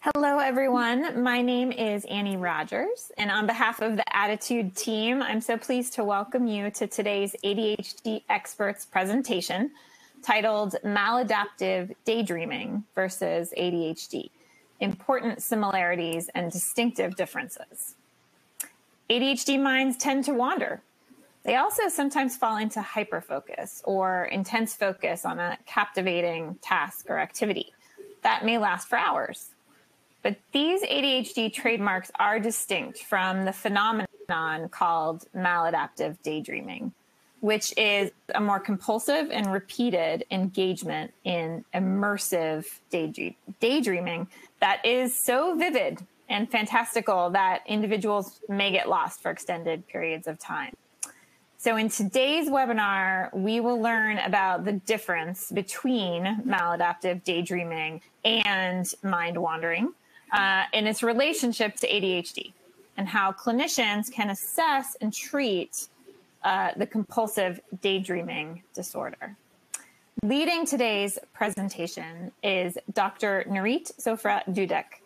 Hello, everyone. My name is Annie Rogers, and on behalf of the Adhd team, I'm so pleased to welcome you to today's ADHD Experts presentation titled Maladaptive Daydreaming versus ADHD, Important Similarities and Distinctive Differences. ADHD minds tend to wander. They also sometimes fall into hyperfocus or intense focus on a captivating task or activity that may last for hours. But these ADHD trademarks are distinct from the phenomenon called maladaptive daydreaming, which is a more compulsive and repeated engagement in immersive daydreaming that is so vivid and fantastical that individuals may get lost for extended periods of time. So in today's webinar, we will learn about the difference between maladaptive daydreaming and mind wandering, in its relationship to ADHD, and how clinicians can assess and treat the compulsive daydreaming disorder. Leading today's presentation is Dr. Nurit Soffer-Dudek.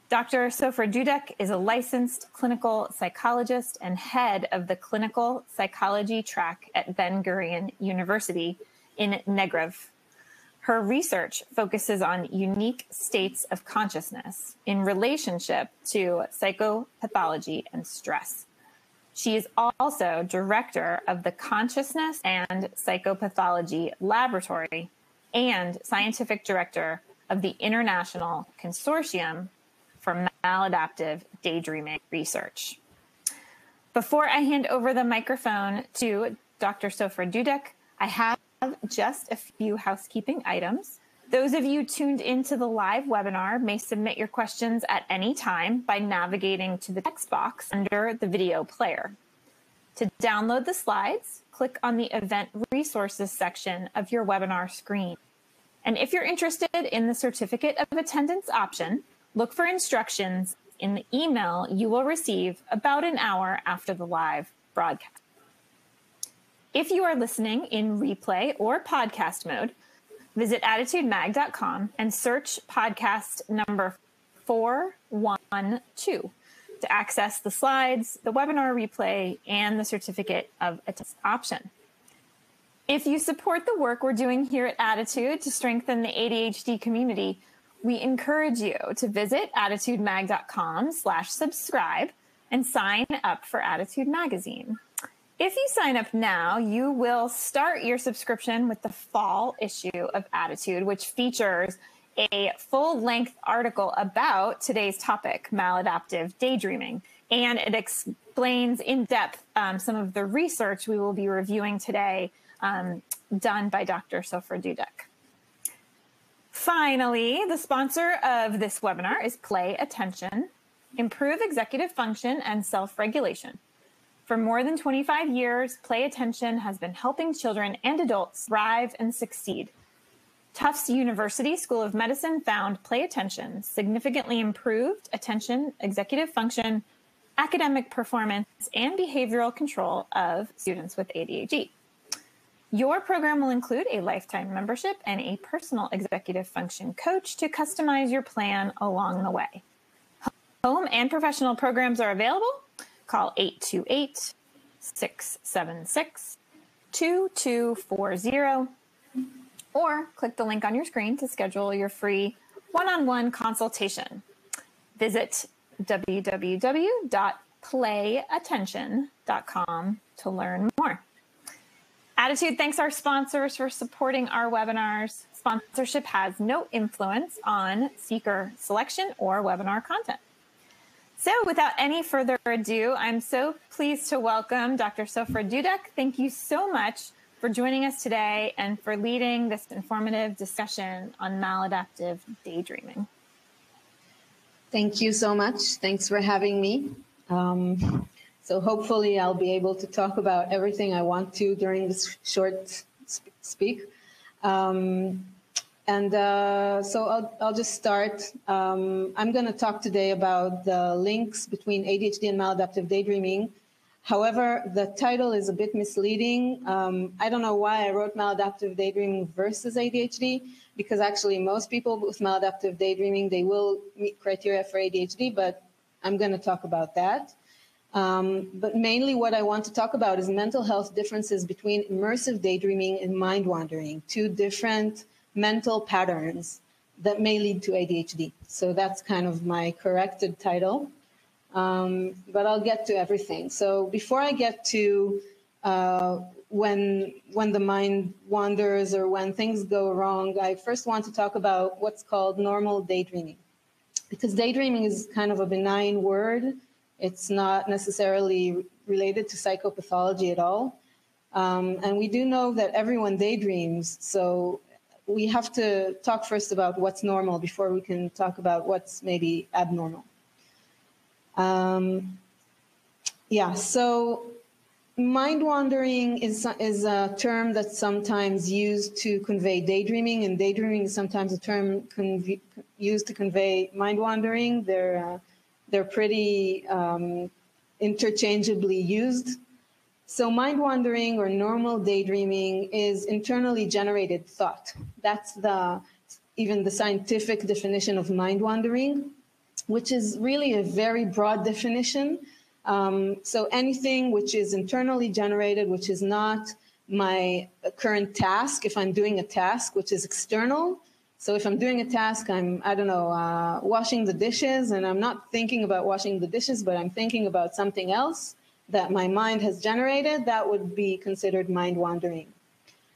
Dr. Soffer-Dudek is a licensed clinical psychologist and head of the clinical psychology track at Ben-Gurion University in Negev. Her research focuses on unique states of consciousness in relationship to psychopathology and stress. She is also director of the Consciousness and Psychopathology Laboratory and scientific director of the International Consortium for Maladaptive Daydreaming Research. Before I hand over the microphone to Dr. Soffer-Dudek, I have just a few housekeeping items. Those of you tuned into the live webinar may submit your questions at any time by navigating to the text box under the video player. To download the slides, click on the Event Resources section of your webinar screen. And if you're interested in the Certificate of Attendance option, look for instructions in the email you will receive about an hour after the live broadcast. If you are listening in replay or podcast mode, visit adhdmag.com and search podcast number 412 to access the slides, the webinar replay, and the certificate of attendance option. If you support the work we're doing here at Adhd to strengthen the ADHD community, we encourage you to visit adhdmag.com/subscribe and sign up for Adhd Magazine. If you sign up now, you will start your subscription with the fall issue of Adhd, which features a full-length article about today's topic, maladaptive daydreaming, and it explains in depth some of the research we will be reviewing today done by Dr. Soffer-Dudek. Finally, the sponsor of this webinar is Play Attention, Improve Executive Function and Self-Regulation. For more than 25 years, Play Attention has been helping children and adults thrive and succeed. Tufts University School of Medicine found Play Attention significantly improved attention, executive function, academic performance, and behavioral control of students with ADHD. Your program will include a lifetime membership and a personal executive function coach to customize your plan along the way. Home and professional programs are available. Call 828-676-2240 or click the link on your screen to schedule your free one-on-one consultation. Visit www.playattention.com to learn more. Adhd thanks our sponsors for supporting our webinars. Sponsorship has no influence on speaker selection or webinar content. So without any further ado, I'm so pleased to welcome Dr. Soffer-Dudek. Thank you so much for joining us today and for leading this informative discussion on maladaptive daydreaming. Thank you so much. Thanks for having me. So hopefully I'll be able to talk about everything I want to during this short speak. So I'll just start. I'm going to talk today about the links between ADHD and maladaptive daydreaming, However, the title is a bit misleading. I don't know why I wrote maladaptive daydreaming versus ADHD, because actually most people with maladaptive daydreaming, they will meet criteria for ADHD, but I'm going to talk about that. But mainly what I want to talk about is mental health differences between immersive daydreaming and mind wandering, two different mental patterns that may lead to ADHD. So that's kind of my corrected title. But I'll get to everything. So before I get to when the mind wanders or when things go wrong, I first want to talk about what's called normal daydreaming. Because daydreaming is kind of a benign word. It's not necessarily related to psychopathology at all. And we do know that everyone daydreams. So we have to talk first about what's normal before we can talk about what's maybe abnormal. So mind wandering is a term that's sometimes used to convey daydreaming, and daydreaming is sometimes a term used to convey mind wandering. They're pretty interchangeably used. So mind wandering or normal daydreaming is internally generated thought. That's even the scientific definition of mind wandering, which is really a very broad definition. So anything which is internally generated, which is not my current task, if I'm doing a task which is external. So if I'm doing a task, washing the dishes, and I'm not thinking about washing the dishes, but I'm thinking about something else that my mind has generated, that would be considered mind wandering.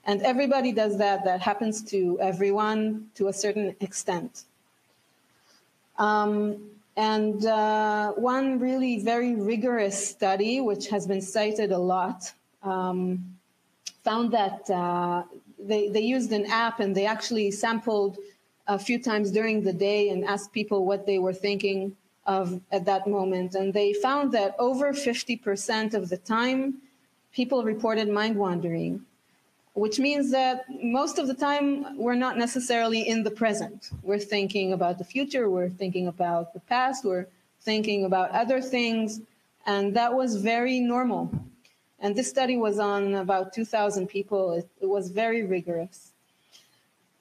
And everybody does that. That happens to everyone to a certain extent. One really very rigorous study, which has been cited a lot, found that they used an app and they actually sampled a few times during the day and asked people what they were thinking of at that moment. And they found that over 50% of the time, people reported mind wandering, which means that most of the time we're not necessarily in the present. We're thinking about the future, we're thinking about the past, we're thinking about other things, and that was very normal. And this study was on about 2,000 people. It was very rigorous.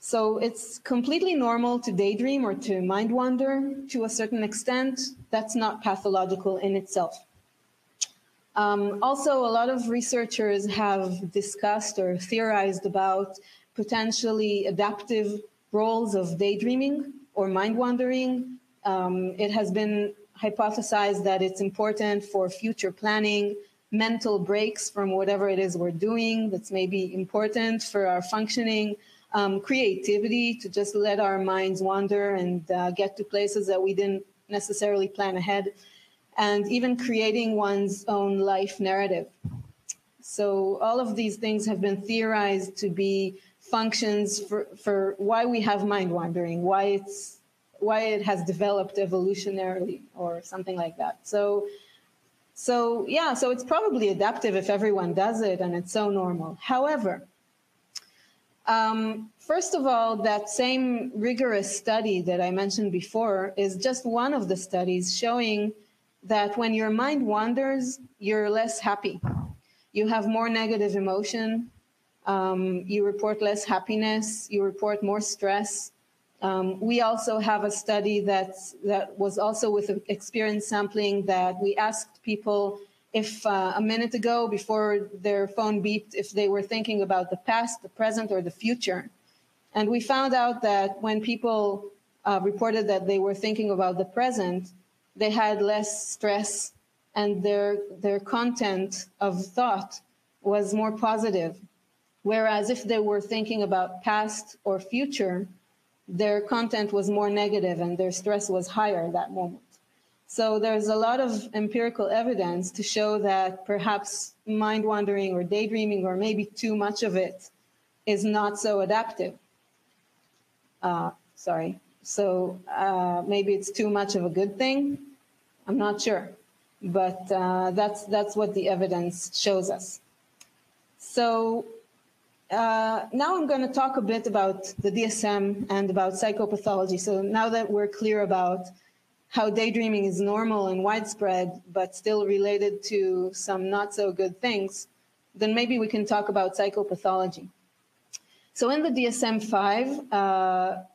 So it's completely normal to daydream or to mind wander to a certain extent. That's not pathological in itself. Also, a lot of researchers have discussed or theorized about potentially adaptive roles of daydreaming or mind wandering. It has been hypothesized that it's important for future planning, mental breaks from whatever it is we're doing that's maybe important for our functioning, creativity, to just let our minds wander and get to places that we didn't necessarily plan ahead, and even creating one's own life narrative. So all of these things have been theorized to be functions for why we have mind wandering, why it has developed evolutionarily or something like that. So it's probably adaptive if everyone does it, and it's so normal. However, first of all, that same rigorous study that I mentioned before is just one of the studies showing that when your mind wanders, you're less happy. You have more negative emotion. You report less happiness. You report more stress. We also have a study that was also with experience sampling that we asked people if a minute ago, before their phone beeped, if they were thinking about the past, the present, or the future. And we found out that when people reported that they were thinking about the present, they had less stress and their content of thought was more positive. Whereas if they were thinking about past or future, their content was more negative and their stress was higher at that moment. So there's a lot of empirical evidence to show that perhaps mind wandering or daydreaming, or maybe too much of it, is not so adaptive. So maybe it's too much of a good thing. I'm not sure, but that's what the evidence shows us. So now I'm going to talk a bit about the DSM and about psychopathology. So now that we're clear about how daydreaming is normal and widespread, but still related to some not so good things, then maybe we can talk about psychopathology. So in the DSM-5,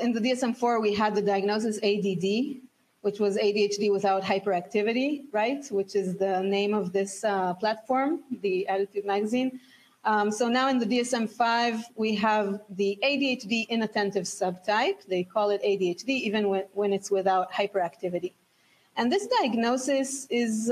in the DSM-4, we had the diagnosis ADD, which was ADHD without hyperactivity, right? Which is the name of this platform, the Attitude magazine. So now in the DSM-5, we have the ADHD inattentive subtype. They call it ADHD even when it's without hyperactivity. And this diagnosis is,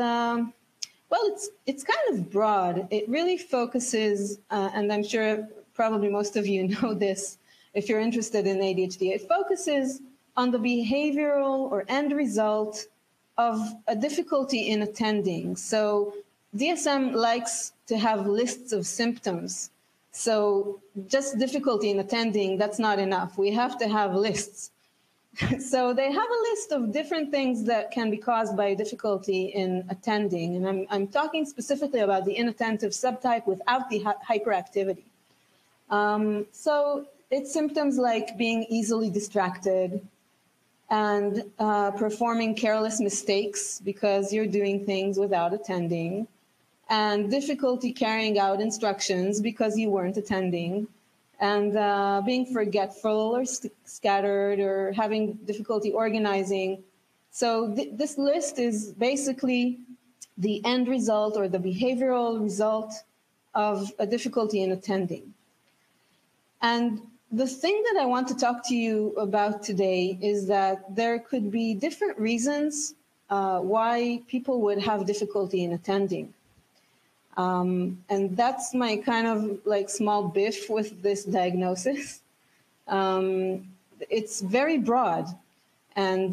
it's kind of broad. It really focuses, and I'm sure probably most of you know this if you're interested in ADHD, it focuses on the behavioral or end result of a difficulty in attending. So DSM likes to have lists of symptoms. So just difficulty in attending, that's not enough. We have to have lists. So they have a list of different things that can be caused by difficulty in attending. And I'm talking specifically about the inattentive subtype without the hyperactivity. So it's symptoms like being easily distracted and performing careless mistakes because you're doing things without attending, and difficulty carrying out instructions because you weren't attending, and being forgetful or scattered or having difficulty organizing. So this list is basically the end result or the behavioral result of a difficulty in attending. And the thing that I want to talk to you about today is that there could be different reasons why people would have difficulty in attending. And that's my kind of like small biff with this diagnosis. It's very broad. And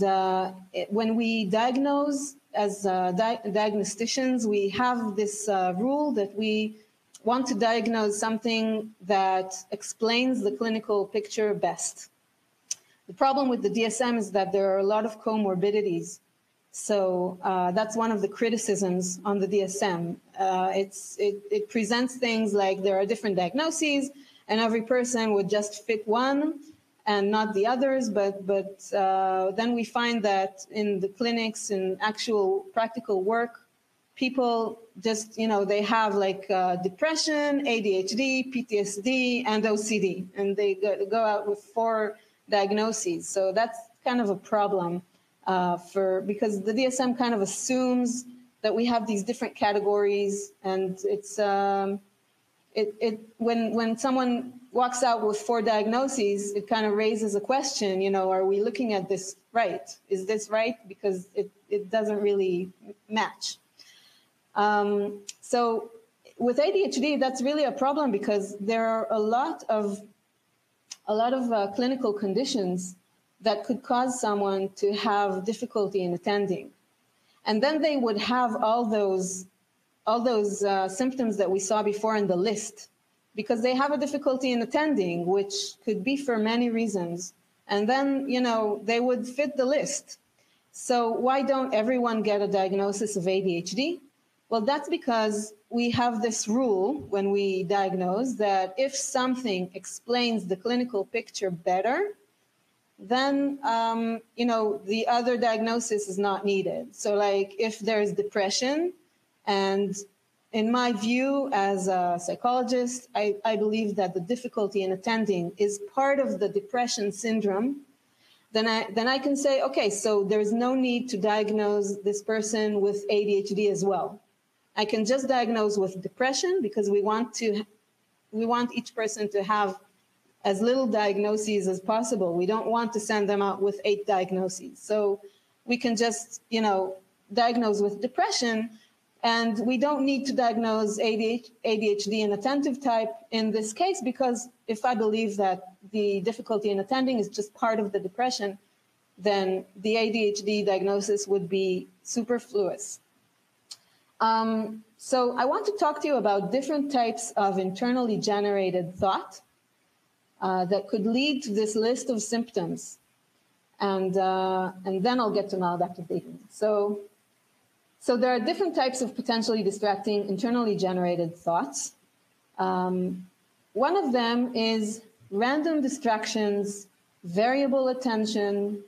when we diagnose as diagnosticians, we have this rule that we want to diagnose something that explains the clinical picture best. The problem with the DSM is that there are a lot of comorbidities. So that's one of the criticisms on the DSM. It presents things like there are different diagnoses and every person would just fit one and not the others. But then we find that in the clinics, in actual practical work, people just, they have like depression, ADHD, PTSD, and OCD, and they go out with 4 diagnoses. So that's kind of a problem because the DSM kind of assumes that we have these different categories, and it's when someone walks out with 4 diagnoses, it kind of raises a question, are we looking at this right? Is this right? Because it doesn't really match. So with ADHD, that's really a problem because there are a lot of clinical conditions that could cause someone to have difficulty in attending. And then they would have all those symptoms that we saw before in the list because they have a difficulty in attending, which could be for many reasons. And then, they would fit the list. So why don't everyone get a diagnosis of ADHD? Well, that's because we have this rule when we diagnose that if something explains the clinical picture better, then, the other diagnosis is not needed. So like if there's depression, and in my view as a psychologist, I believe that the difficulty in attending is part of the depression syndrome, then I can say, okay, so there's no need to diagnose this person with ADHD as well. I can just diagnose with depression because we want each person to have as little diagnoses as possible. We don't want to send them out with 8 diagnoses. So we can just, diagnose with depression, and we don't need to diagnose ADHD inattentive type in this case, because if I believe that the difficulty in attending is just part of the depression, then the ADHD diagnosis would be superfluous. So I want to talk to you about different types of internally generated thought that could lead to this list of symptoms. And then I'll get to maladaptive daydreaming. So there are different types of potentially distracting internally generated thoughts. One of them is random distractions, variable attention,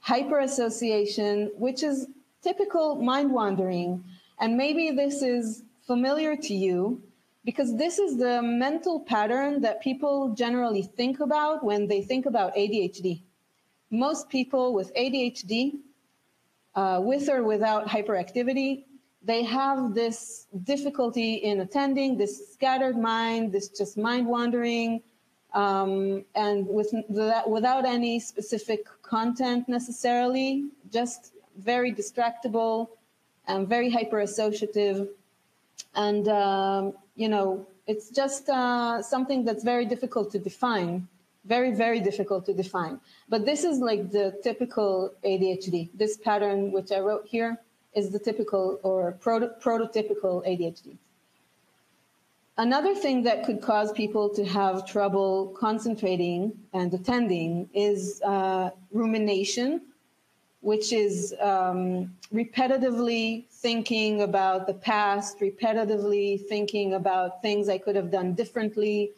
hyperassociation, which is typical mind wandering. And maybe this is familiar to you because this is the mental pattern that people generally think about when they think about ADHD. Most people with ADHD, with or without hyperactivity, they have this difficulty in attending, this scattered mind, this just mind wandering, and without any specific content necessarily, just very distractible and very hyperassociative. And, you know, it's just something that's very difficult to define, very, very difficult to define. But this is like the typical ADHD. This pattern, which I wrote here, is the typical or prototypical ADHD. Another thing that could cause people to have trouble concentrating and attending is rumination, which is repetitively thinking about the past, repetitively thinking about things I could have done differently,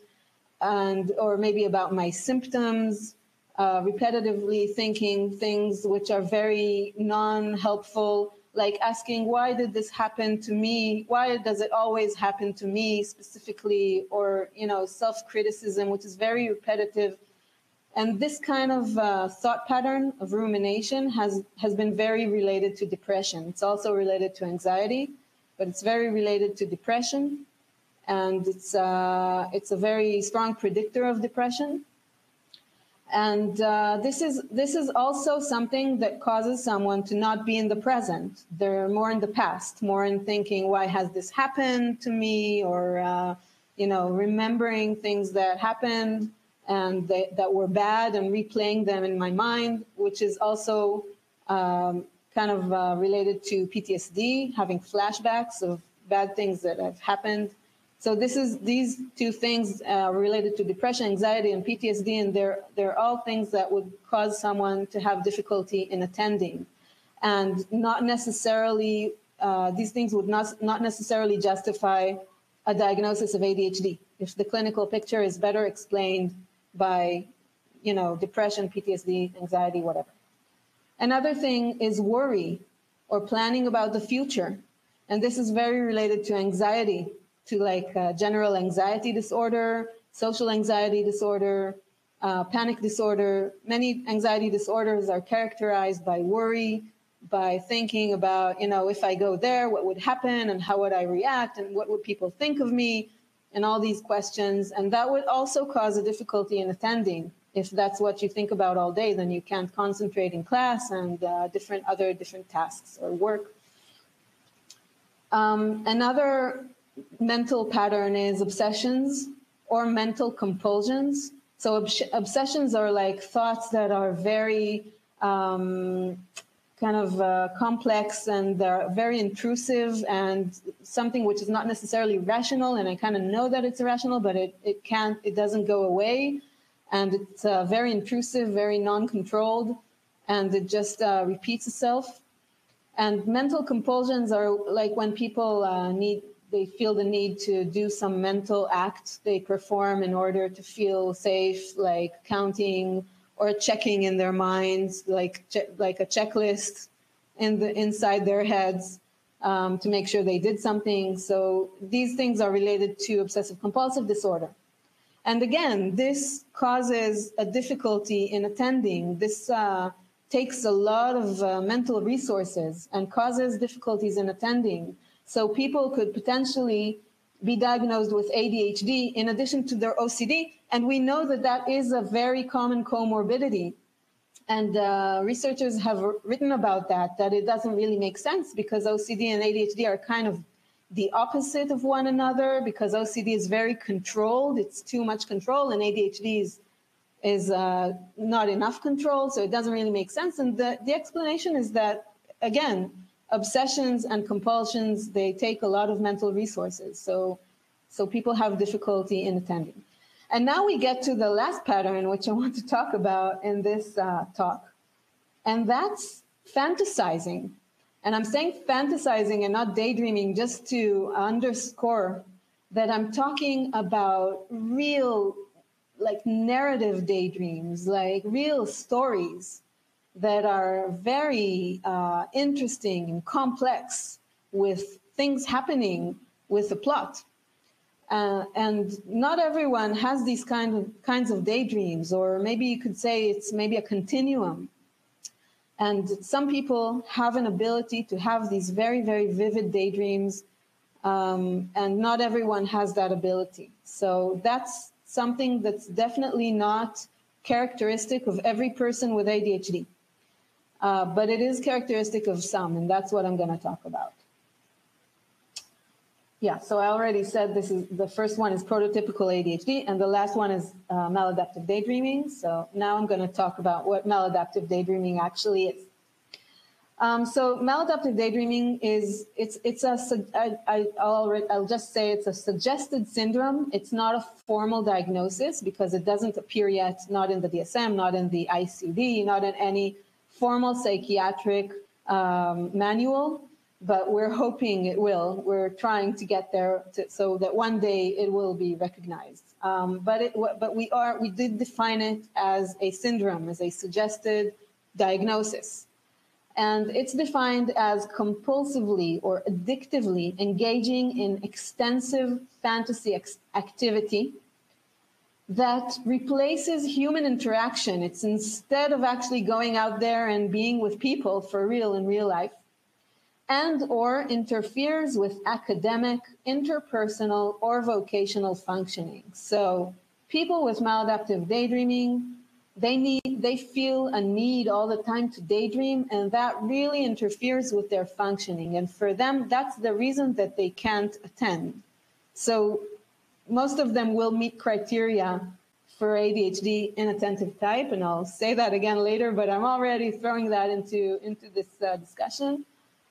or maybe about my symptoms, repetitively thinking things which are very non-helpful, like asking, why did this happen to me? Why does it always happen to me specifically? Or, you know, self-criticism, which is very repetitive. And this kind of thought pattern of rumination has been very related to depression. It's also related to anxiety, but it's very related to depression. And it's a very strong predictor of depression. And this is also something that causes someone to not be in the present. They're more in the past, more in thinking, why has this happened to me? Or, you know, remembering things that happened and that were bad and replaying them in my mind, which is also kind of related to PTSD, having flashbacks of bad things that have happened. So these two things related to depression, anxiety, and PTSD, and they're all things that would cause someone to have difficulty in attending. And not necessarily, these things would not necessarily justify a diagnosis of ADHD if the clinical picture is better explained by, you know, depression, PTSD, anxiety, whatever. Another thing is worry or planning about the future. And this is very related to anxiety, to like general anxiety disorder, social anxiety disorder, panic disorder. Many anxiety disorders are characterized by worry, by thinking about, you know, if I go there, what would happen and how would I react and what would people think of me and all these questions. And that would also cause a difficulty in attending. If that's what you think about all day, then you can't concentrate in class and different tasks or work. Another mental pattern is obsessions or mental compulsions. So obsessions are like thoughts that are very kind of complex and they're very intrusive and something which is not necessarily rational. And I kind of know that it's irrational, but it doesn't go away. And it's very intrusive, very non-controlled, and it just repeats itself. And mental compulsions are like when people they feel the need to do some mental act they perform in order to feel safe, like counting or checking in their minds, like a checklist inside their heads to make sure they did something. So these things are related to obsessive compulsive disorder. And again, this causes a difficulty in attending. This takes a lot of mental resources and causes difficulties in attending. So people could potentially be diagnosed with ADHD in addition to their OCD. And we know that that is a very common comorbidity. And researchers have written about that it doesn't really make sense because OCD and ADHD are kind of the opposite of one another because OCD is very controlled. It's too much control, and ADHD is not enough control. So it doesn't really make sense. And the explanation is that, again, obsessions and compulsions, they take a lot of mental resources. So people have difficulty in attending. And now we get to the last pattern, which I want to talk about in this talk. And that's fantasizing. And I'm saying fantasizing and not daydreaming just to underscore that I'm talking about real, like narrative daydreams, like real stories. that are very interesting and complex, with things happening with the plot. And not everyone has these kinds of daydreams, or maybe you could say it's maybe a continuum. And some people have an ability to have these very, very vivid daydreams, and not everyone has that ability. So that's something that's definitely not characteristic of every person with ADHD. But it is characteristic of some, and that's what I'm going to talk about. Yeah, so I already said the first one is prototypical ADHD, and the last one is maladaptive daydreaming. So now I'm going to talk about what maladaptive daydreaming actually is. So maladaptive daydreaming is, I'll just say it's a suggested syndrome. It's not a formal diagnosis because it doesn't appear yet, not in the DSM, not in the ICD, not in any formal psychiatric manual, but we're hoping it will. We're trying to get there so that one day it will be recognized. But we did define it as a syndrome, as a suggested diagnosis. And it's defined as compulsively or addictively engaging in extensive fantasy activity that replaces human interaction. It's instead of actually going out there and being with people for real in real life, and or interferes with academic, interpersonal, or vocational functioning. So people with maladaptive daydreaming, they feel a need all the time to daydream, and that really interferes with their functioning. And for them, that's the reason that they can't attend. So most of them will meet criteria for ADHD inattentive type, and I'll say that again later, but I'm already throwing that into this discussion.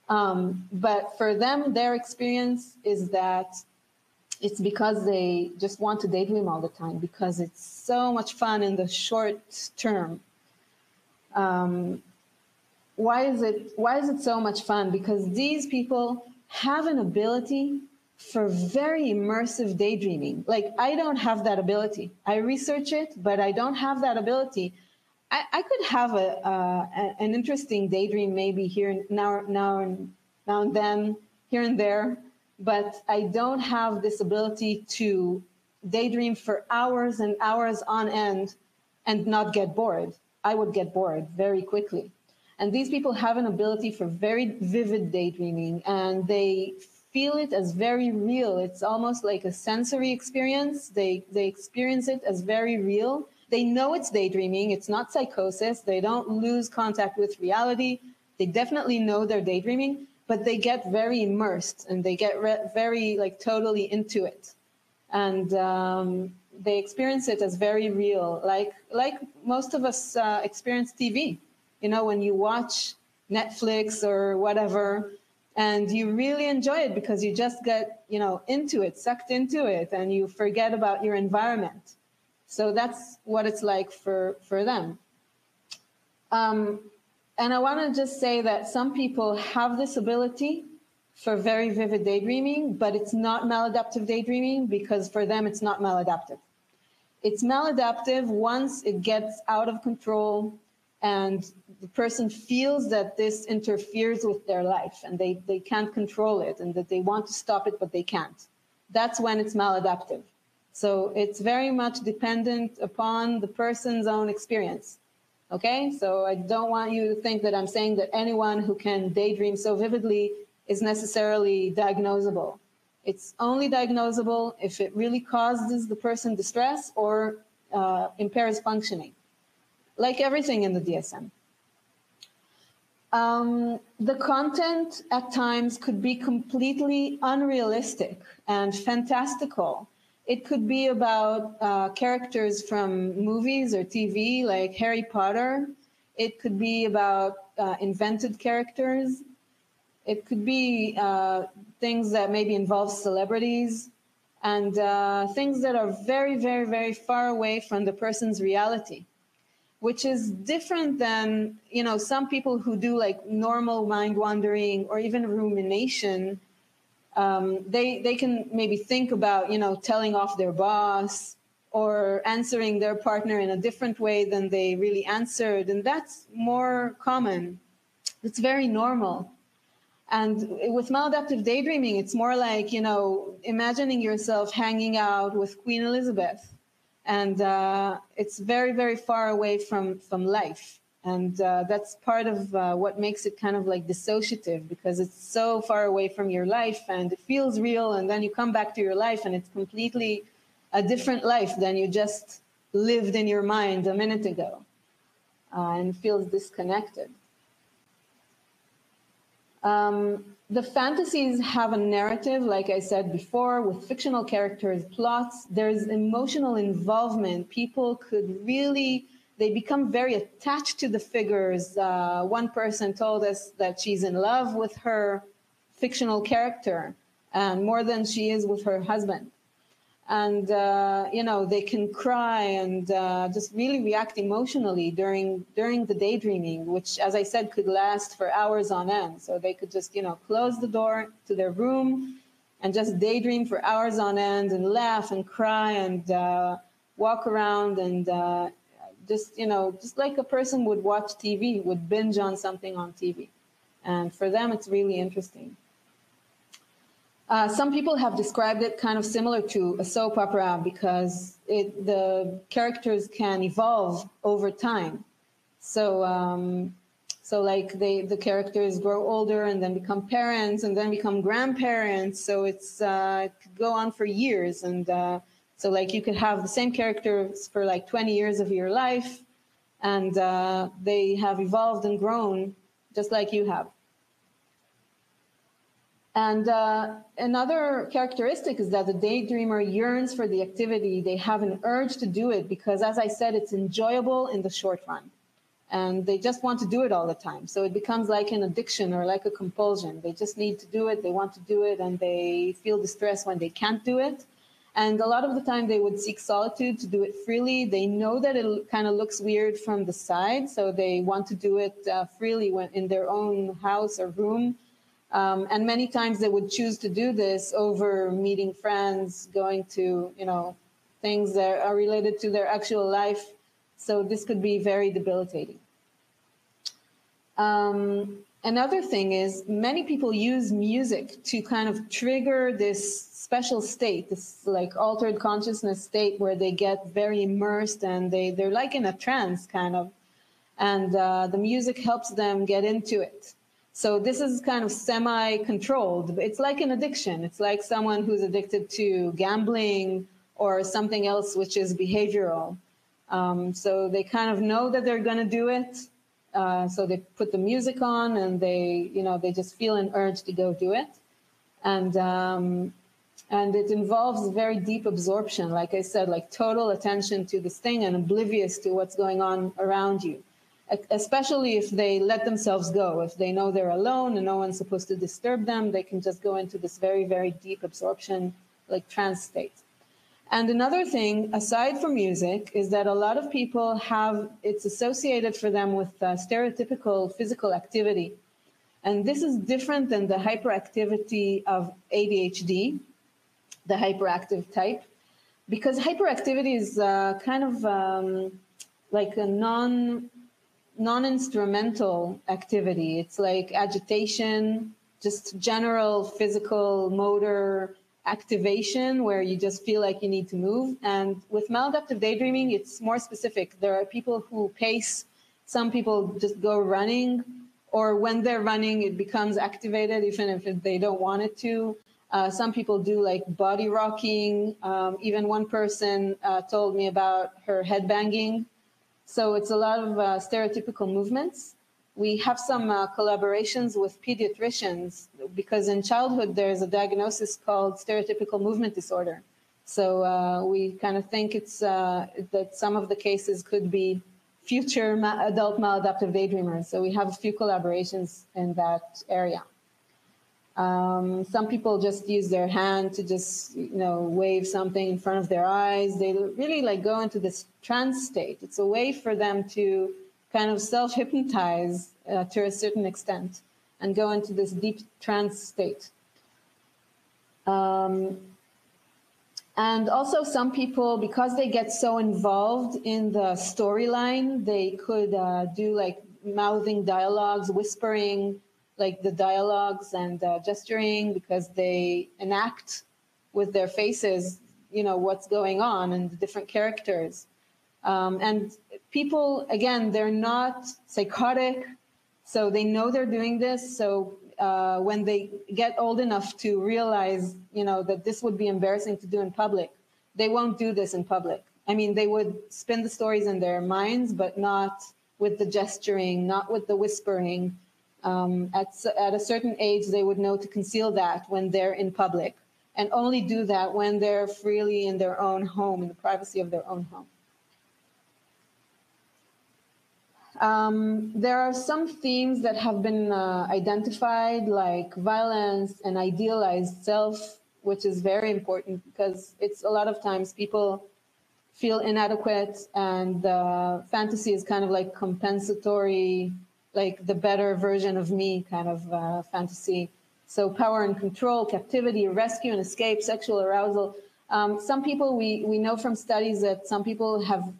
But for them, their experience is that it's because they just want to daydream all the time, because it's so much fun in the short term. Why is it so much fun? Because these people have an ability for very immersive daydreaming. Like, I don't have that ability. I research it, but I don't have that ability. I could have an interesting daydream maybe here now and then, here and there, but I don't have this ability to daydream for hours and hours on end and not get bored. I would get bored very quickly. And these people have an ability for very vivid daydreaming, and they feel it as very real. It's almost like a sensory experience. They experience it as very real. They know it's daydreaming. It's not psychosis. They don't lose contact with reality. They definitely know they're daydreaming, but they get very immersed, and they get very totally into it. And they experience it as very real, like most of us experience TV. You know, when you watch Netflix or whatever, and you really enjoy it because you just get, into it, sucked into it, and you forget about your environment. So that's what it's like for them. And I want to just say that some people have this ability for very vivid daydreaming, but it's not maladaptive daydreaming because for them it's not maladaptive. It's maladaptive once it gets out of control and the person feels that this interferes with their life and they can't control it, and that they want to stop it, but they can't. That's when it's maladaptive. So it's very much dependent upon the person's own experience. Okay, so I don't want you to think that I'm saying that anyone who can daydream so vividly is necessarily diagnosable. It's only diagnosable if it really causes the person distress or impairs functioning, like everything in the DSM. The content at times could be completely unrealistic and fantastical. It could be about characters from movies or TV, like Harry Potter. It could be about invented characters. It could be things that maybe involve celebrities, and things that are very, very, very far away from the person's reality, which is different than, some people who do like normal mind wandering or even rumination. They can maybe think about, telling off their boss or answering their partner in a different way than they really answered. And that's more common. It's very normal. And with maladaptive daydreaming, it's more like, imagining yourself hanging out with Queen Elizabeth. And it's very, very far away from life. And that's part of what makes it kind of like dissociative, because it's so far away from your life and it feels real. And then you come back to your life and it's completely a different life than you just lived in your mind a minute ago, and feels disconnected. The fantasies have a narrative, like I said before, with fictional characters, plots. There's emotional involvement. People they become very attached to the figures. One person told us that she's in love with her fictional character, more than she is with her husband. And, they can cry and just really react emotionally during the daydreaming, which, as I said, could last for hours on end. So they could just, close the door to their room and just daydream for hours on end and laugh and cry and walk around and just like a person would watch TV, would binge on something on TV. And for them, it's really interesting. Some people have described it kind of similar to a soap opera because the characters can evolve over time. So like the characters grow older and then become parents and then become grandparents. So it could go on for years. And so like you could have the same characters for like 20 years of your life, and they have evolved and grown just like you have. And another characteristic is that the daydreamer yearns for the activity. They have an urge to do it because, as I said, it's enjoyable in the short run. And they just want to do it all the time. So it becomes like an addiction or like a compulsion. They just need to do it, they want to do it, and they feel distress when they can't do it. And a lot of the time they would seek solitude to do it freely. They know that it kind of looks weird from the side, so they want to do it freely in their own house or room. And many times they would choose to do this over meeting friends, going to, things that are related to their actual life. So this could be very debilitating. Another thing is many people use music to kind of trigger this special state, this like altered consciousness state where they get very immersed and they're like in a trance kind of. And the music helps them get into it. So this is kind of semi-controlled. It's like an addiction. It's like someone who's addicted to gambling or something else which is behavioral. So they kind of know that they're going to do it. So they put the music on and they just feel an urge to go do it. And it involves very deep absorption, like I said, like total attention to this thing and oblivious to what's going on around you. Especially if they let themselves go. If they know they're alone and no one's supposed to disturb them, they can just go into this very, very deep absorption, like trance state. And another thing, aside from music, is that a lot of people it's associated for them with stereotypical physical activity. And this is different than the hyperactivity of ADHD, the hyperactive type, because hyperactivity is kind of like a non-instrumental activity. It's like agitation, just general physical motor activation where you just feel like you need to move. And with maladaptive daydreaming, it's more specific. There are people who pace. Some people just go running, or when they're running, it becomes activated even if they don't want it to. Some people do like body rocking. Even one person told me about her headbanging. So it's a lot of stereotypical movements. We have some collaborations with pediatricians because in childhood there's a diagnosis called stereotypical movement disorder. So we kind of think it's that some of the cases could be future adult maladaptive daydreamers. So we have a few collaborations in that area. Some people just use their hand to just, wave something in front of their eyes. They really like go into this trance state. It's a way for them to kind of self-hypnotize to a certain extent and go into this deep trance state. And also some people, because they get so involved in the storyline, they could do like mouthing dialogues, whispering like the dialogues and gesturing, because they enact with their faces, you know, what's going on and the different characters. And people, again, they're not psychotic, so they know they're doing this. So when they get old enough to realize, you know, that this would be embarrassing to do in public, they won't do this in public. I mean, they would spin the stories in their minds, but not with the gesturing, not with the whispering. At a certain age, they would know to conceal that when they're in public, and only do that when they're freely in their own home, in the privacy of their own home. There are some themes that have been identified, like violence and idealized self, which is very important because it's a lot of times people feel inadequate, and fantasy is kind of like compensatory, like the better version of me kind of fantasy. So power and control, captivity, rescue and escape, sexual arousal. Some people, we know from studies that some people have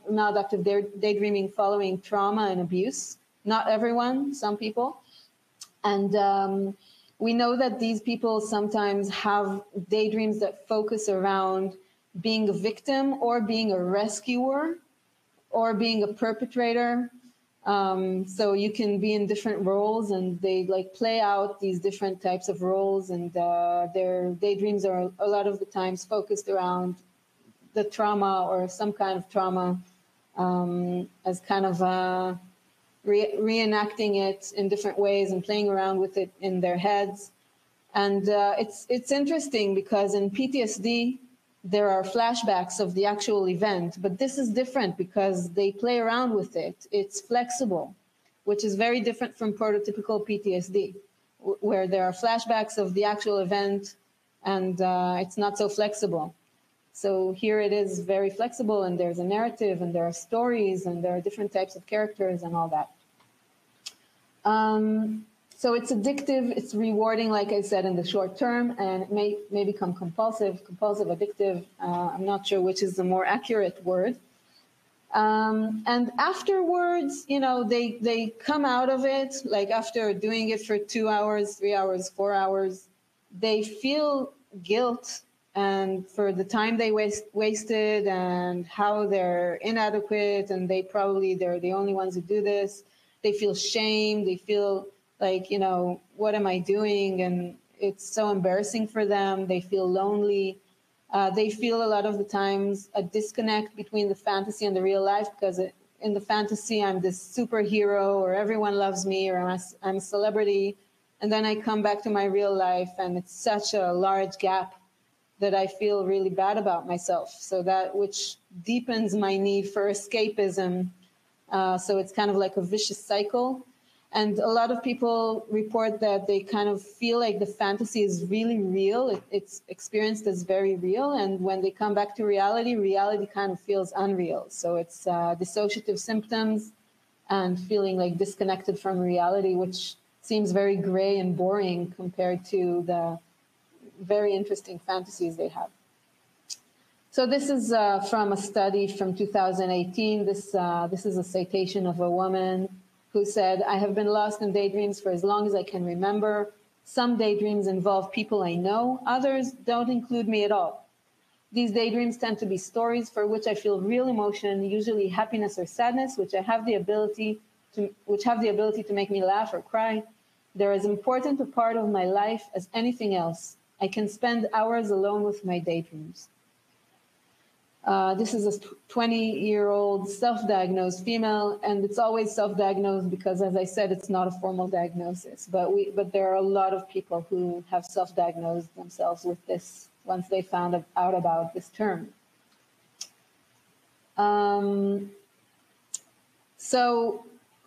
maladaptive daydreaming following trauma and abuse. Not everyone, some people. And we know that these people sometimes have daydreams that focus around being a victim or being a rescuer or being a perpetrator. So you can be in different roles, and they like play out these different types of roles, and their daydreams are a lot of the times focused around the trauma or some kind of trauma, as kind of reenacting it in different ways and playing around with it in their heads. And it's interesting because in PTSD, there are flashbacks of the actual event, but this is different because they play around with it. It's flexible, which is very different from prototypical PTSD, where there are flashbacks of the actual event, and it's not so flexible. So here it is very flexible, and there's a narrative, and there are stories, and there are different types of characters and all that. So it's addictive, it's rewarding, like I said, in the short term, and it may become compulsive, addictive. I'm not sure which is the more accurate word. And afterwards, you know, they come out of it, like after doing it for 2 hours, 3 hours, 4 hours, they feel guilt and for the time they wasted and how they're inadequate, and they're the only ones who do this. They feel shame, they feel like, you know, what am I doing? And it's so embarrassing for them. They feel lonely. They feel a lot of the times a disconnect between the fantasy and the real life, because in the fantasy, I'm this superhero, or everyone loves me, or I'm a celebrity. And then I come back to my real life, and it's such a large gap that I feel really bad about myself. So that, which deepens my need for escapism. So it's kind of like a vicious cycle. And a lot of people report that they kind of feel like the fantasy is really real. It's experienced as very real. And when they come back to reality, reality kind of feels unreal. So it's dissociative symptoms and feeling like disconnected from reality, which seems very gray and boring compared to the very interesting fantasies they have. So this is from a study from 2018. This is a citation of a woman who said, "I have been lost in daydreams for as long as I can remember. Some daydreams involve people I know, others don't include me at all. These daydreams tend to be stories for which I feel real emotion, usually happiness or sadness, which have the ability to make me laugh or cry. They're as important a part of my life as anything else. I can spend hours alone with my daydreams." This is a 20-year-old self-diagnosed female, and it's always self-diagnosed because, as I said, it's not a formal diagnosis. But there are a lot of people who have self-diagnosed themselves with this once they found out about this term. So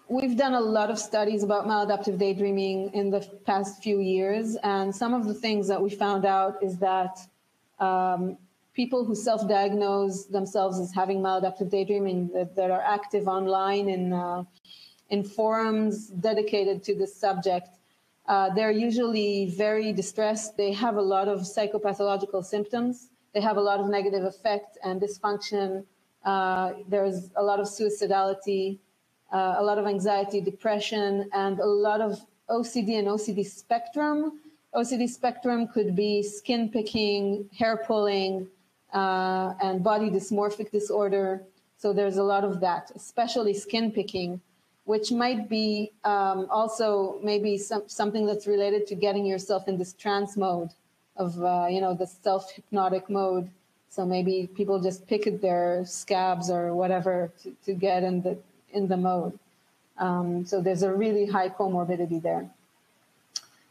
we've done a lot of studies about maladaptive daydreaming in the past few years, and some of the things that we found out is that people who self-diagnose themselves as having maladaptive daydreaming that are active online in forums dedicated to this subject, They're usually very distressed. They have a lot of psychopathological symptoms. They have a lot of negative affect and dysfunction. There's a lot of suicidality, a lot of anxiety, depression, and a lot of OCD and OCD spectrum. OCD spectrum could be skin picking, hair pulling, and body dysmorphic disorder. So there's a lot of that, especially skin picking, which might be also maybe something that's related to getting yourself in this trance mode of, the self-hypnotic mode. So maybe people just pick at their scabs or whatever to get in the mode. So there's a really high comorbidity there.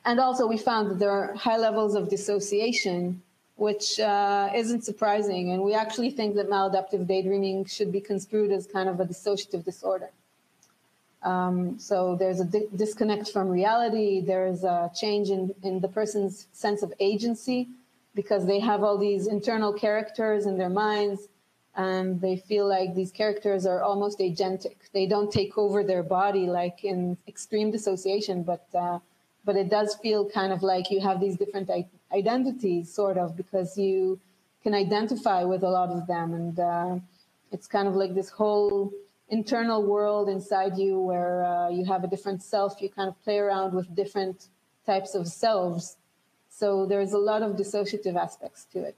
And also we found that there are high levels of dissociation, which isn't surprising. And we actually think that maladaptive daydreaming should be construed as kind of a dissociative disorder. So there's a disconnect from reality. There's a change in the person's sense of agency because they have all these internal characters in their minds and they feel like these characters are almost agentic. They don't take over their body like in extreme dissociation, but it does feel kind of like you have these different identities, sort of, because you can identify with a lot of them. And it's kind of like this whole internal world inside you where you have a different self. You kind of play around with different types of selves. So there's a lot of dissociative aspects to it.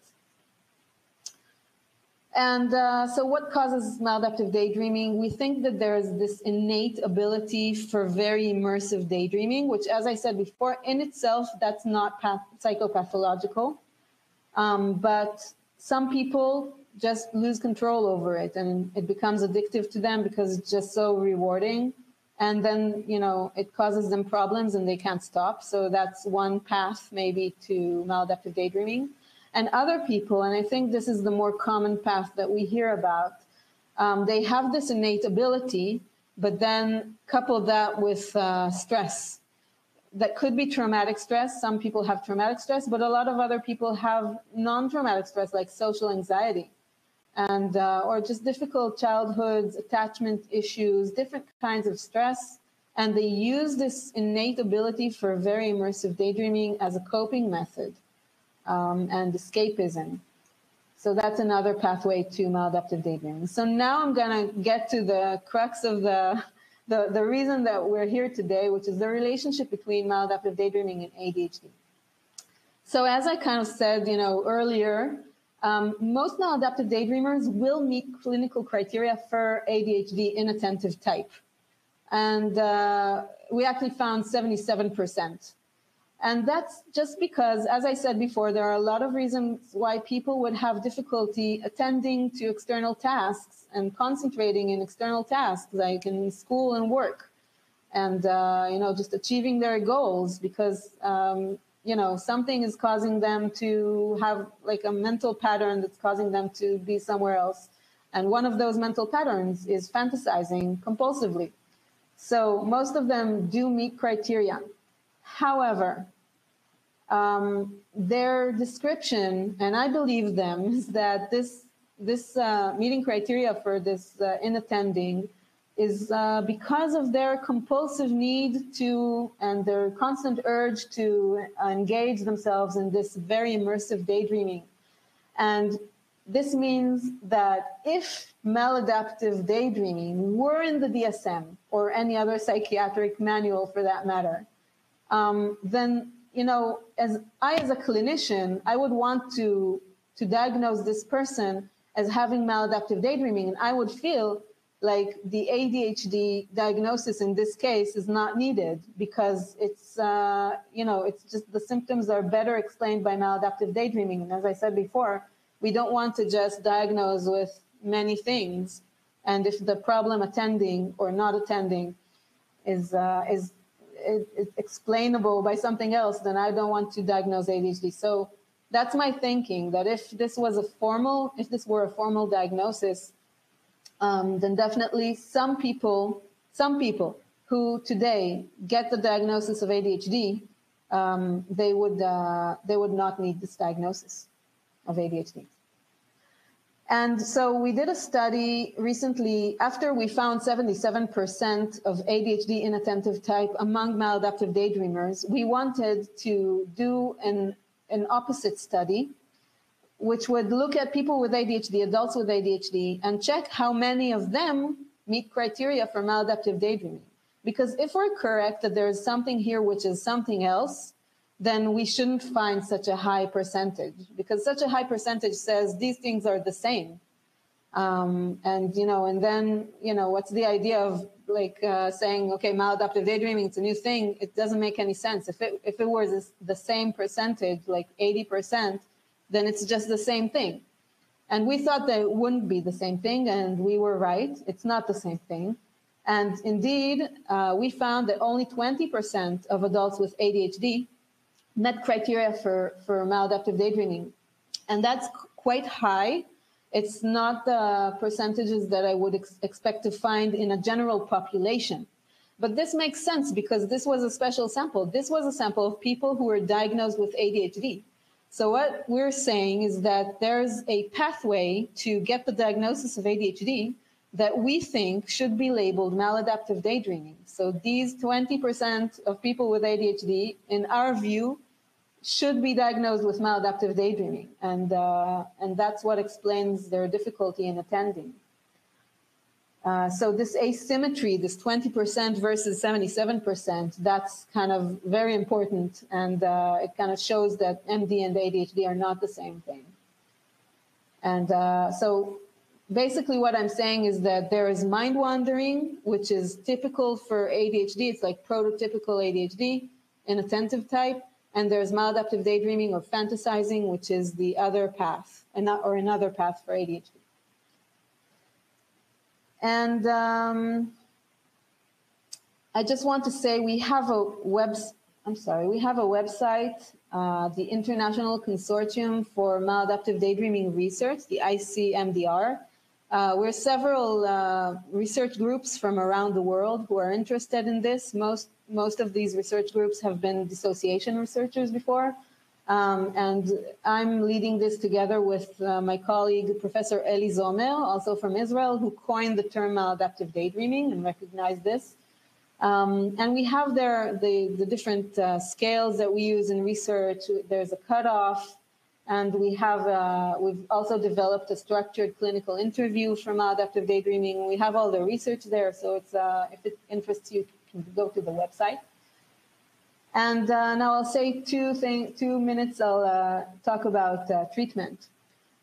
And so what causes maladaptive daydreaming? We think that there's this innate ability for very immersive daydreaming, which, as I said before, in itself, that's not psychopathological. But some people just lose control over it and it becomes addictive to them because it's just so rewarding. And then, it causes them problems and they can't stop. So that's one path maybe to maladaptive daydreaming. And other people, and I think this is the more common path that we hear about, they have this innate ability, but then couple that with stress. That could be traumatic stress. Some people have traumatic stress, but a lot of other people have non-traumatic stress, like social anxiety, and or just difficult childhoods, attachment issues, different kinds of stress. And they use this innate ability for very immersive daydreaming as a coping method. And escapism. So that's another pathway to maladaptive daydreaming. So now I'm going to get to the crux of the reason that we're here today, which is the relationship between maladaptive daydreaming and ADHD. So as I kind of said, earlier, most maladaptive daydreamers will meet clinical criteria for ADHD inattentive type. And we actually found 77%. And that's just because, as I said before, there are a lot of reasons why people would have difficulty attending to external tasks and concentrating in external tasks, like in school and work, and, just achieving their goals because, something is causing them to have like a mental pattern that's causing them to be somewhere else. And one of those mental patterns is fantasizing compulsively. So most of them do meet criteria. However, their description, and I believe them, is that this meeting criteria for this inattending is because of their compulsive need to, and their constant urge to engage themselves in this very immersive daydreaming. And this means that if maladaptive daydreaming were in the DSM or any other psychiatric manual for that matter, then, as a clinician, I would want to diagnose this person as having maladaptive daydreaming, and I would feel like the ADHD diagnosis in this case is not needed because it's, it's just the symptoms are better explained by maladaptive daydreaming. And as I said before, we don't want to just diagnose with many things. And if the problem attending or not attending is explainable by something else, then I don't want to diagnose ADHD. So that's my thinking, that if this were a formal diagnosis, then definitely some people who today get the diagnosis of ADHD, they would not need this diagnosis of ADHD. And so we did a study recently after we found 77% of ADHD inattentive type among maladaptive daydreamers. We wanted to do an opposite study, which would look at people with ADHD, adults with ADHD, and check how many of them meet criteria for maladaptive daydreaming. Because if we're correct that there is something here which is something else, then we shouldn't find such a high percentage, because such a high percentage says these things are the same. And then, what's the idea of saying, okay, maladaptive daydreaming, it's a new thing. It doesn't make any sense. If it was the same percentage, like 80%, then it's just the same thing. And we thought that it wouldn't be the same thing, and we were right. It's not the same thing. And indeed, we found that only 20% of adults with ADHD met criteria for maladaptive daydreaming. And that's quite high. It's not the percentages that I would expect to find in a general population. But this makes sense because this was a special sample. This was a sample of people who were diagnosed with ADHD. So what we're saying is that there's a pathway to get the diagnosis of ADHD that we think should be labeled maladaptive daydreaming. So these 20% of people with ADHD, in our view, should be diagnosed with maladaptive daydreaming. And that's what explains their difficulty in attending. So this asymmetry, this 20% versus 77%, that's kind of very important. And it kind of shows that MD and ADHD are not the same thing. And so basically what I'm saying is that there is mind wandering, which is typical for ADHD. It's like prototypical ADHD, inattentive type. And there's maladaptive daydreaming or fantasizing, which is the other path, or another path for ADHD. And I just want to say we have a website, the International Consortium for Maladaptive Daydreaming Research, the ICMDR. We're several research groups from around the world who are interested in this. Most of these research groups have been dissociation researchers before. And I'm leading this together with my colleague, Professor Eli Zomer, also from Israel, who coined the term maladaptive daydreaming and recognized this. And we have there the different scales that we use in research. There's a cutoff. And we've also developed a structured clinical interview for maladaptive daydreaming. We have all the research there, so it's if it interests you, you can go to the website. And now I'll say 2 minutes. I'll talk about treatment.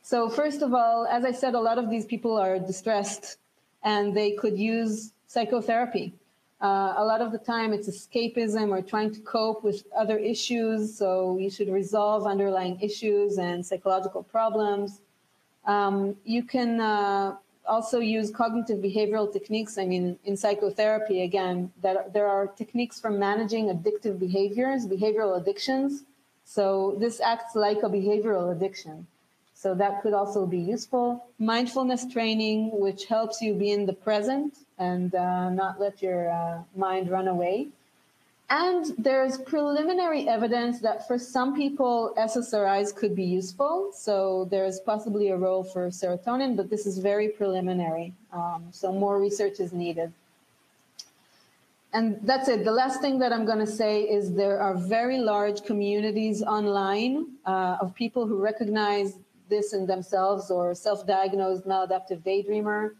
So first of all, as I said, a lot of these people are distressed, and they could use psychotherapy. A lot of the time it's escapism or trying to cope with other issues. So you should resolve underlying issues and psychological problems. You can also use cognitive behavioral techniques. I mean, in psychotherapy, again, there are techniques for managing addictive behaviors, behavioral addictions. So this acts like a behavioral addiction. So that could also be useful. Mindfulness training, which helps you be in the present and not let your mind run away. And there's preliminary evidence that for some people, SSRIs could be useful. So there's possibly a role for serotonin, but this is very preliminary. So more research is needed. And that's it. The last thing that I'm going to say is there are very large communities online of people who recognize this in themselves or self-diagnosed maladaptive daydreamers.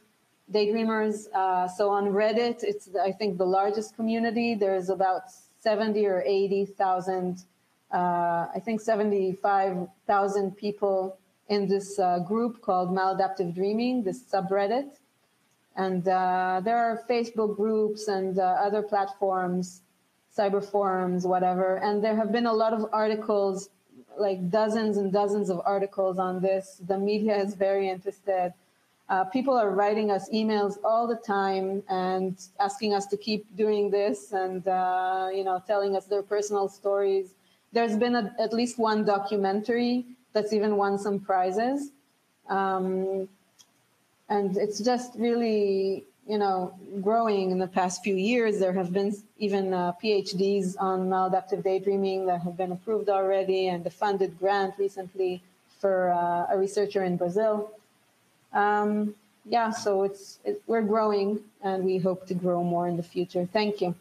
So on Reddit, it's, I think, the largest community. There's about 70 or 80,000, I think 75,000 people in this group called Maladaptive Dreaming, this subreddit. And there are Facebook groups and other platforms, cyber forums, whatever. And there have been a lot of articles, like dozens and dozens of articles on this. The media is very interested. People are writing us emails all the time and asking us to keep doing this and, telling us their personal stories. There's been at least one documentary that's even won some prizes. And it's just really, growing in the past few years. There have been even PhDs on maladaptive daydreaming that have been approved already, and a funded grant recently for a researcher in Brazil. Yeah, so we're growing, and we hope to grow more in the future. Thank you.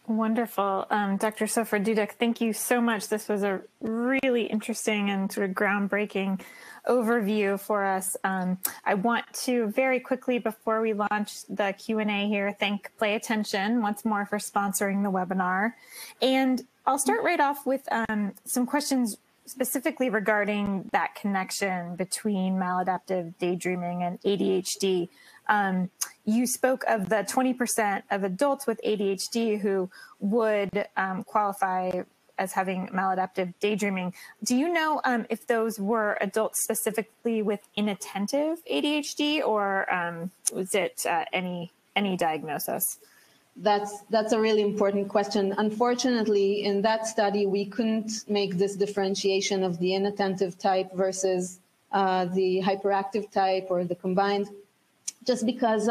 Wonderful. Dr. Soffer-Dudek, thank you so much. This was a really interesting and sort of groundbreaking overview for us. I want to very quickly, before we launch the Q&A here, thank Play Attention once more for sponsoring the webinar. And I'll start right off with some questions specifically regarding that connection between maladaptive daydreaming and ADHD. You spoke of the 20% of adults with ADHD who would qualify as having maladaptive daydreaming. Do you know if those were adults specifically with inattentive ADHD, or was it any diagnosis? That's a really important question. Unfortunately, in that study, we couldn't make this differentiation of the inattentive type versus the hyperactive type or the combined, just because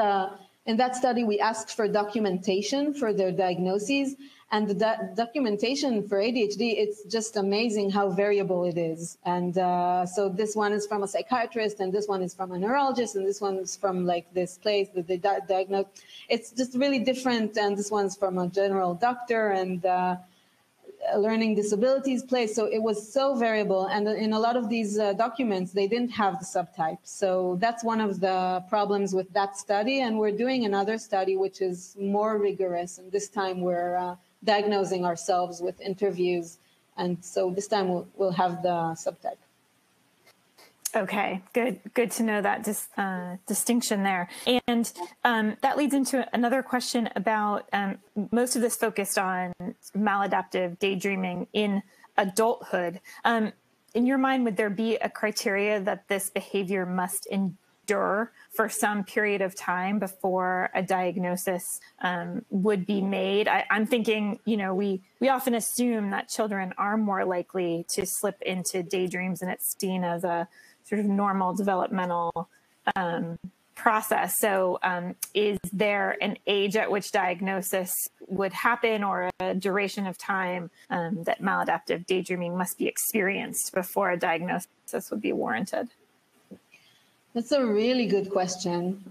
in that study, we asked for documentation for their diagnoses, and the documentation for ADHD, it's just amazing how variable it is. And so this one is from a psychiatrist, and this one is from a neurologist, and this one's from like this place that they diagnose. It's just really different, and this one's from a general doctor and a learning disabilities place. So it was so variable, and in a lot of these documents, they didn't have the subtypes. So that's one of the problems with that study, and we're doing another study which is more rigorous, and this time we're diagnosing ourselves with interviews, and so this time we'll have the subtype. Okay, good to know that distinction there. And that leads into another question about most of this focused on maladaptive daydreaming in adulthood. In your mind, would there be a criteria that this behavior must endure for some period of time before a diagnosis would be made? I'm thinking, we often assume that children are more likely to slip into daydreams, and it's seen as a sort of normal developmental process. So is there an age at which diagnosis would happen, or a duration of time that maladaptive daydreaming must be experienced before a diagnosis would be warranted? That's a really good question.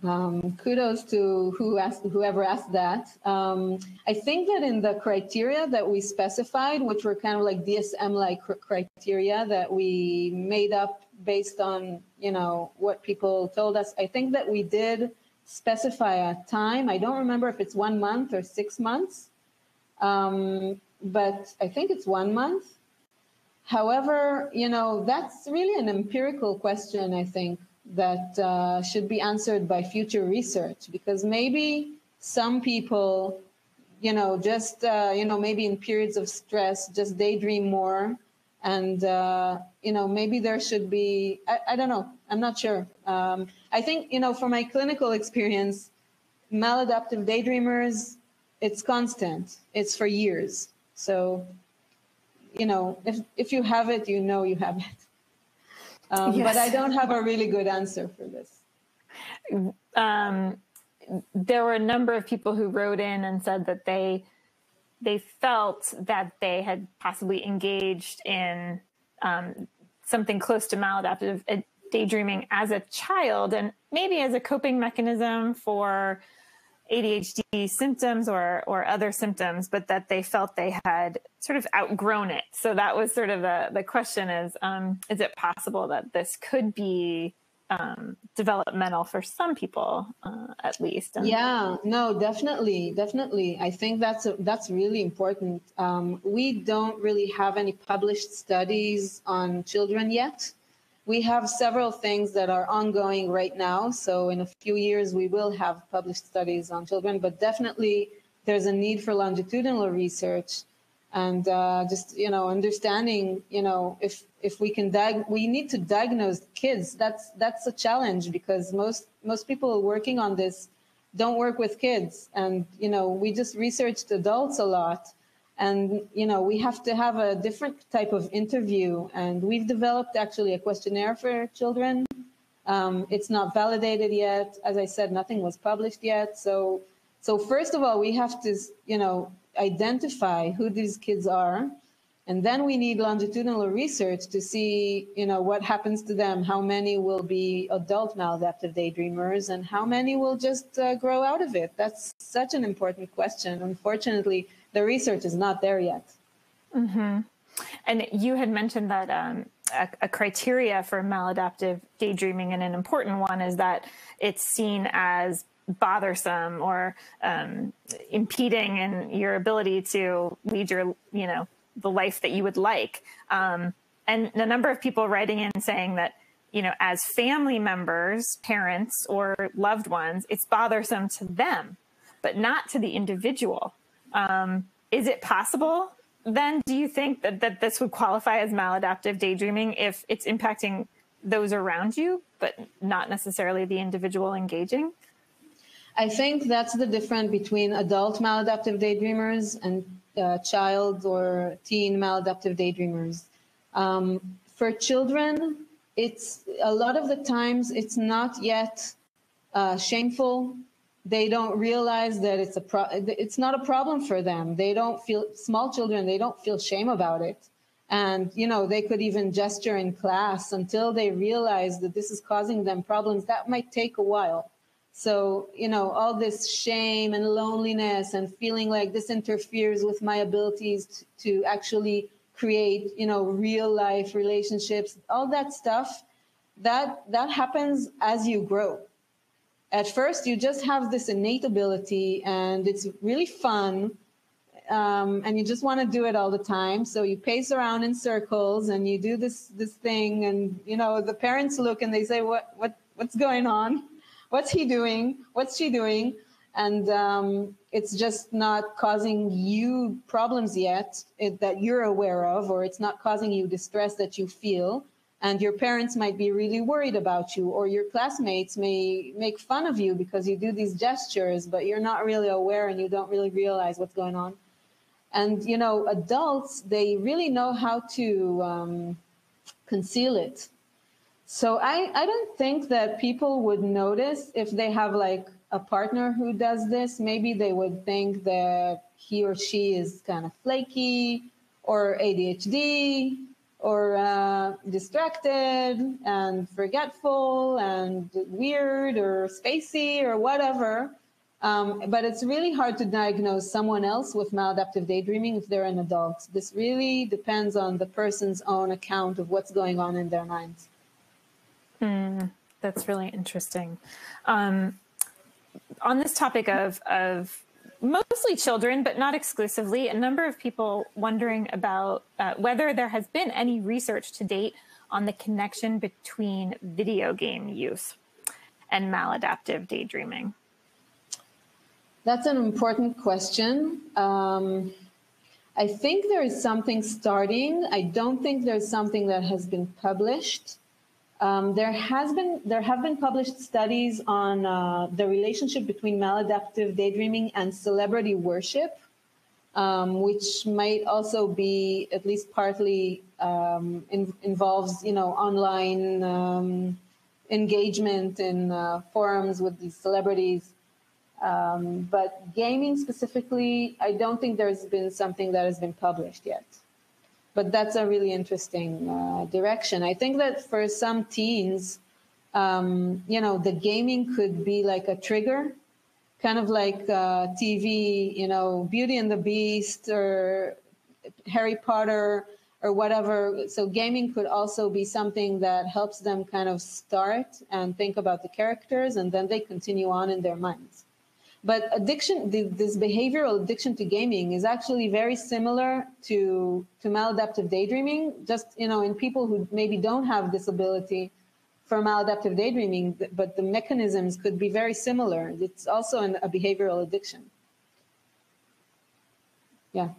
Kudos to whoever asked that. I think that in the criteria that we specified, which were kind of like DSM-like criteria that we made up based on, what people told us, I think that we did specify a time. I don't remember if it's 1 month or 6 months, but I think it's 1 month. However, that's really an empirical question, I think, that should be answered by future research, because maybe some people, just, maybe in periods of stress, just daydream more. And, maybe there should be, I don't know, I'm not sure. I think, from my clinical experience, maladaptive daydreamers, it's constant. It's for years. So, if you have it, you have it. Yes. But I don't have a really good answer for this. There were a number of people who wrote in and said that they felt that they had possibly engaged in something close to maladaptive daydreaming as a child, and maybe as a coping mechanism for ADHD symptoms or other symptoms, but that they felt they had sort of outgrown it. So that was sort of the question is it possible that this could be developmental for some people, at least? Yeah, no, definitely. I think that's really important. We don't really have any published studies on children yet. We have several things that are ongoing right now. So in a few years, we will have published studies on children, but definitely there's a need for longitudinal research and just, understanding, if we can we need to diagnose kids. That's a challenge, because most people working on this don't work with kids. And, we just researched adults a lot. And, we have to have a different type of interview. And we've developed actually a questionnaire for children. It's not validated yet. As I said, nothing was published yet. So first of all, we have to, identify who these kids are And then we need longitudinal research to see, what happens to them, how many will be adult maladaptive daydreamers, and how many will just grow out of it. That's such an important question. Unfortunately, the research is not there yet. Mm-hmm. And you had mentioned that a criteria for maladaptive daydreaming, and an important one, is that it's seen as bothersome or impeding in your ability to lead your, the life that you would like. And a number of people writing in saying that, as family members, parents, or loved ones, it's bothersome to them, but not to the individual. Is it possible then, do you think that this would qualify as maladaptive daydreaming if it's impacting those around you, but not necessarily the individual engaging? I think that's the difference between adult maladaptive daydreamers and child or teen maladaptive daydreamers. For children, it's a lot of the times it's not yet shameful. They don't realize that it's not a problem for them. They don't feel, small children, they don't feel shame about it. And, they could even gesture in class until they realize that this is causing them problems. That might take a while. So, all this shame and loneliness and feeling like this interferes with my abilities to actually create, real life relationships, all that stuff, that happens as you grow. At first, you just have this innate ability and it's really fun. And you just want to do it all the time. So you pace around in circles and you do this thing. And, the parents look and they say, what's going on? What's he doing? What's she doing? And it's just not causing you problems yet that you're aware of, or it's not causing you distress that you feel. And your parents might be really worried about you, or your classmates may make fun of you because you do these gestures, but you're not really aware and you don't really realize what's going on. And, adults, they really know how to conceal it. So I don't think that people would notice if they have like a partner who does this. Maybe they would think that he or she is kind of flaky or ADHD or distracted and forgetful and weird or spacey or whatever. But it's really hard to diagnose someone else with maladaptive daydreaming if they're an adult. This really depends on the person's own account of what's going on in their minds. That's really interesting. On this topic of mostly children, but not exclusively, a number of people wondering about whether there has been any research to date on the connection between video game use and maladaptive daydreaming. That's an important question. I think there is something starting. I don't think there's something that has been published. There have been published studies on the relationship between maladaptive daydreaming and celebrity worship, which might also be at least partly involves, online engagement in forums with these celebrities. But gaming specifically, I don't think there's been something that has been published yet. But that's a really interesting direction. I think that for some teens, the gaming could be like a trigger, kind of like TV, Beauty and the Beast or Harry Potter or whatever. So gaming could also be something that helps them kind of start and think about the characters, and then they continue on in their minds. But addiction, this behavioral addiction to gaming is actually very similar to maladaptive daydreaming, just, in people who maybe don't have this ability for maladaptive daydreaming, but the mechanisms could be very similar. It's also a behavioral addiction. Yeah.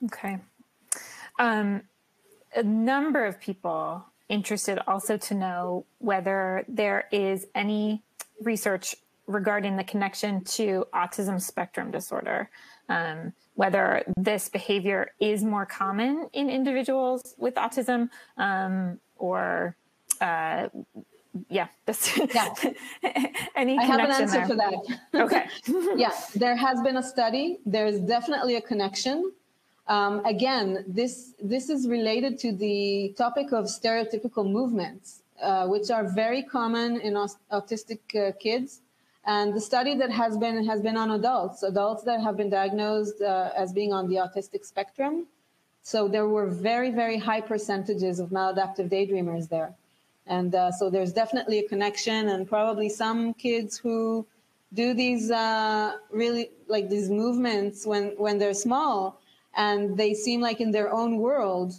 Okay. A number of people interested also to know whether there is any research regarding the connection to autism spectrum disorder, whether this behavior is more common in individuals with autism, or any connection I have an answer there? for that. Okay. Yeah, there has been a study. There's definitely a connection. Again, this is related to the topic of stereotypical movements, which are very common in autistic kids. And the study that has been on adults that have been diagnosed as being on the autistic spectrum. So there were very, very high percentages of maladaptive daydreamers there. And so there's definitely a connection, and probably some kids who do these really like these movements when they're small and they seem like in their own world,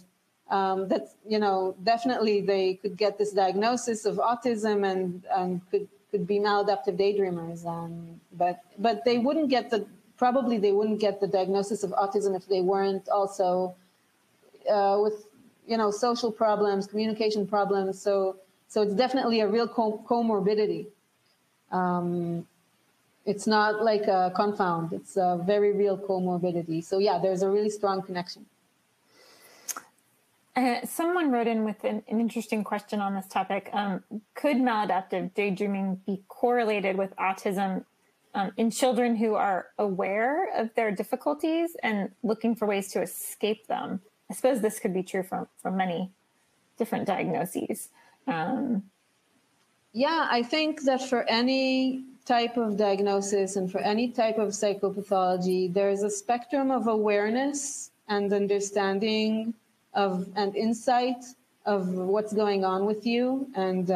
that, you know, definitely they could get this diagnosis of autism and could be maladaptive daydreamers. But they wouldn't get probably they wouldn't get the diagnosis of autism if they weren't also with, you know, social problems, communication problems. So it's definitely a real comorbidity. It's not like a confound. It's a very real comorbidity. So yeah, there's a really strong connection. Someone wrote in with an interesting question on this topic. Could maladaptive daydreaming be correlated with autism in children who are aware of their difficulties and looking for ways to escape them? I suppose this could be true for many different diagnoses. Yeah, I think that for any type of diagnosis and for any type of psychopathology, there's a spectrum of awareness and understanding and insight of what's going on with you, and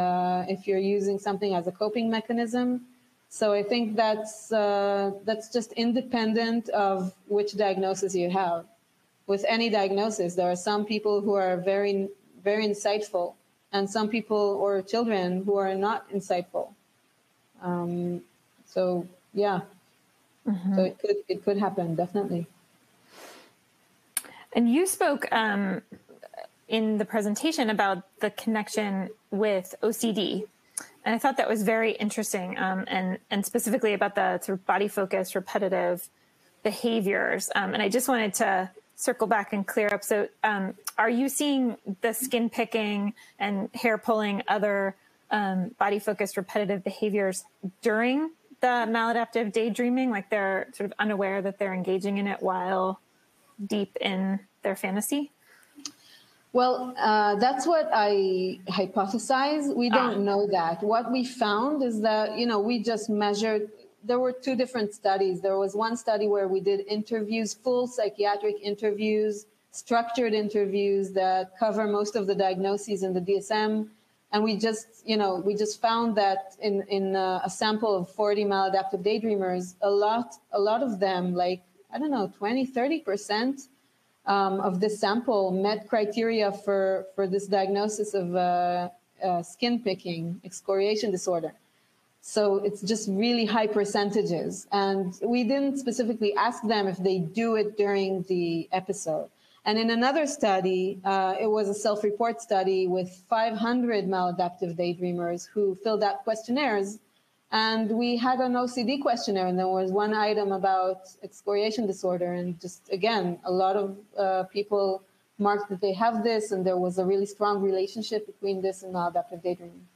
if you're using something as a coping mechanism. So I think that's just independent of which diagnosis you have. With any diagnosis, there are some people who are very, very insightful, and some people or children who are not insightful. So yeah, so it could happen, definitely. And you spoke in the presentation about the connection with OCD, and I thought that was very interesting, and specifically about the sort of body-focused, repetitive behaviors. And I just wanted to circle back and clear up. So are you seeing the skin picking and hair pulling, other body-focused repetitive behaviors during the maladaptive daydreaming, like they're sort of unaware that they're engaging in it while deep in their fantasy? Well, that's what I hypothesize. We don't know that. What we found is that, you know, we just measured. There were two different studies. There was one study where we did interviews, full psychiatric interviews, structured interviews that cover most of the diagnoses in the DSM. And we just found that in a sample of 40 maladaptive daydreamers, a lot of them, like, I don't know, 20, 30% of this sample met criteria for this diagnosis of skin picking, excoriation disorder. So it's just really high percentages. And we didn't specifically ask them if they do it during the episode. And in another study, it was a self-report study with 500 maladaptive daydreamers who filled out questionnaires. And we had an OCD questionnaire, and there was one item about excoriation disorder. And just, again, a lot of people marked that they have this, and there was a really strong relationship between this and maladaptive daydreaming.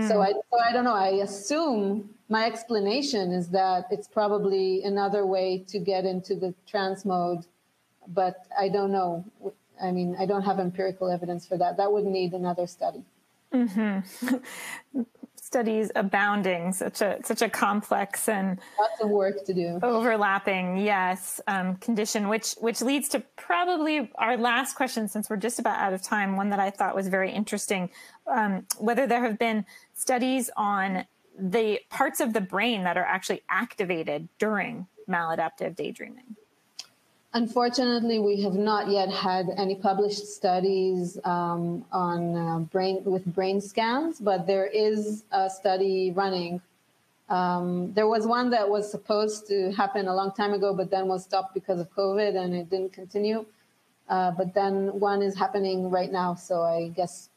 So I don't know. I assume my explanation is that it's probably another way to get into the trance mode, but I don't know. I mean, I don't have empirical evidence for that. That would need another study. Studies abounding, such a complex and lots of work to do, overlapping, yes, condition, which leads to probably our last question, since we're just about out of time. One that I thought was very interesting, whether there have been studies on the parts of the brain that are actually activated during maladaptive daydreaming. Unfortunately, we have not yet had any published studies on brain scans, but there is a study running. There was one that was supposed to happen a long time ago, but then was stopped because of COVID, and it didn't continue. But then one is happening right now, so I guess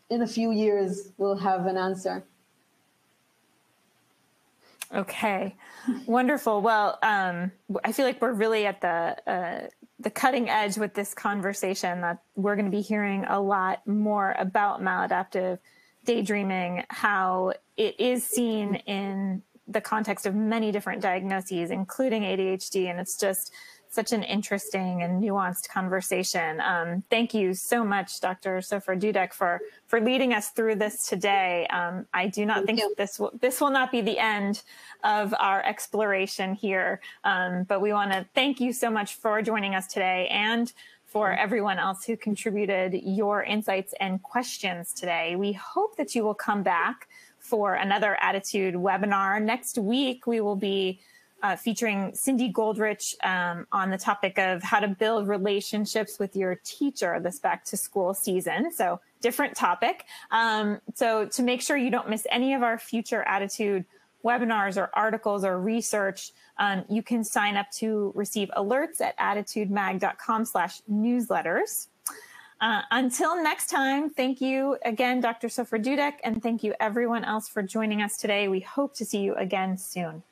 in a few years we'll have an answer. Okay, wonderful. Well, I feel like we're really at the cutting edge with this conversation, that we're going to be hearing a lot more about maladaptive daydreaming, how it is seen in the context of many different diagnoses, including ADHD. And it's just such an interesting and nuanced conversation. Thank you so much, Dr. Soffer-Dudek, for leading us through this today. I do not think this will not be the end of our exploration here, but we want to thank you so much for joining us today, and for everyone else who contributed your insights and questions today. We hope that you will come back for another Attitude webinar. Next week, we will be featuring Cindy Goldrich on the topic of how to build relationships with your teacher this back to school season. So different topic. So to make sure you don't miss any of our future Attitude webinars or articles or research, you can sign up to receive alerts at attitudemag.com/newsletters. Until next time, thank you again, Dr. Soffer-Dudek, and thank you everyone else for joining us today. We hope to see you again soon.